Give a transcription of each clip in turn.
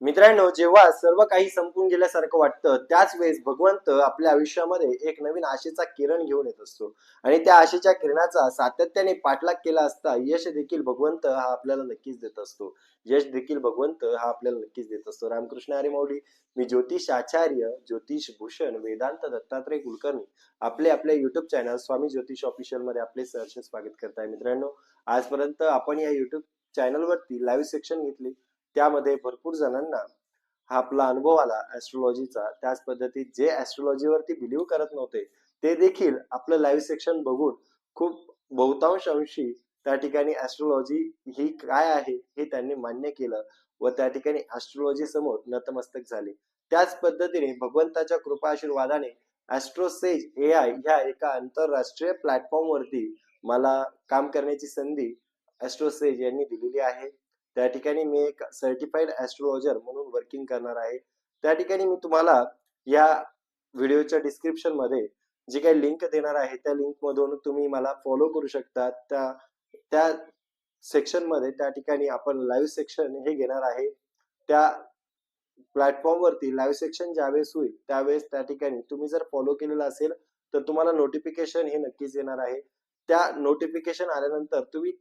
मित्रांनो, जेव्हा सर्व काही संपून गेल्यासारखं वाटतं त्याच वेळेस भगवंत आपल्या आयुष्यामध्ये एक नवीन आशेचा किरण घेऊन येत असतो आणि त्या आशेच्या किरणाचा सातत्याने पाठलाग केला असता यश देखील भगवंत हा आपल्याला नक्कीच देत असतो. यश देखील भगवंत हा आपल्याला नक्कीच देत असतो. रामकृष्ण हरी माऊली. मी ज्योतिष आचार्य ज्योतिष भूषण वेदांत दत्तात्रय कुलकर्णी आपले आपल्या युट्यूब चॅनल स्वामी ज्योतिष ऑफिशियल मध्ये आपले सहर्ष स्वागत करताय. मित्रांनो, आजपर्यंत आपण या युट्यूब चॅनलवरती लाईव्ह सेक्शन घेतली, त्यामध्ये भरपूर जणांना हा आपला अनुभव आला ऍस्ट्रोलॉजीचा. त्याच पद्धतीत जे ऍस्ट्रोलॉजीवरती बिलीव्ह करत नव्हते ते देखील आपलं लाईव्ह सेक्शन बघून खूप बहुतांश अंशी त्या ठिकाणी ऍस्ट्रोलॉजी ही काय आहे हे त्यांनी मान्य केलं व त्या ठिकाणी ऍस्ट्रोलॉजी समोर नतमस्तक झाले. त्याच पद्धतीने भगवंताच्या कृपा आशीर्वादाने ऍस्ट्रोसेज AI ह्या एका आंतरराष्ट्रीय प्लॅटफॉर्म वरती मला काम करण्याची संधी ऍस्ट्रोसेज यांनी दिलेली आहे. त्या ठिकाणी मी एक सर्टिफाईड ऍस्ट्रोलॉजर म्हणून वर्किंग करणार आहे. त्या ठिकाणी मी तुम्हाला या व्हिडिओच्या डिस्क्रिप्शन मध्ये जी काही लिंक देणार आहे त्या लिंक मधून तुम्ही मला फॉलो करू शकता. त्या त्या सेक्शन मध्ये त्या ठिकाणी आपण लाईव्ह सेक्शन हे घेणार आहे. त्या प्लॅटफॉर्म वरती लाईव्ह सेक्शन ज्यावेळेस होईल त्यावेळेस त्या ठिकाणी तुम्ही जर फॉलो केलेलं असेल तर तुम्हाला नोटिफिकेशन हे नक्कीच येणार आहे. त्या नोटिफिकेशन आल्यानंतर तुम्ही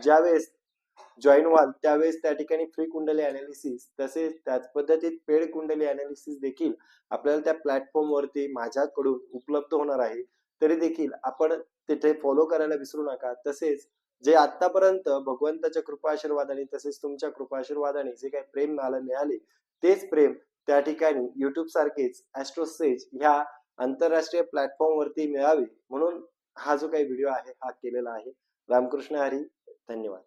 ज्यावेळेस जॉईन व्हाल त्यावेळेस त्या ठिकाणी फ्री कुंडली अनालिसिस तसेच त्याच पद्धतीत पेड कुंडली अनालिसिस देखील आपल्याला त्या प्लॅटफॉर्म वरती माझ्याकडून उपलब्ध होणार आहे. तरी देखील आपण तिथे फॉलो करायला विसरू नका. तसेच जे आतापर्यंत भगवंताच्या कृपा आशीर्वादाने तसेच तुमच्या कृपा आशीर्वादाने जे काही प्रेम मला मिळाले तेच प्रेम त्या ठिकाणी युट्यूब सारखेच ऍस्ट्रोसेज ह्या आंतरराष्ट्रीय प्लॅटफॉर्म वरती मिळावे म्हणून हा जो काही व्हिडिओ आहे हा केलेला आहे. रामकृष्ण हरी. धन्यवाद.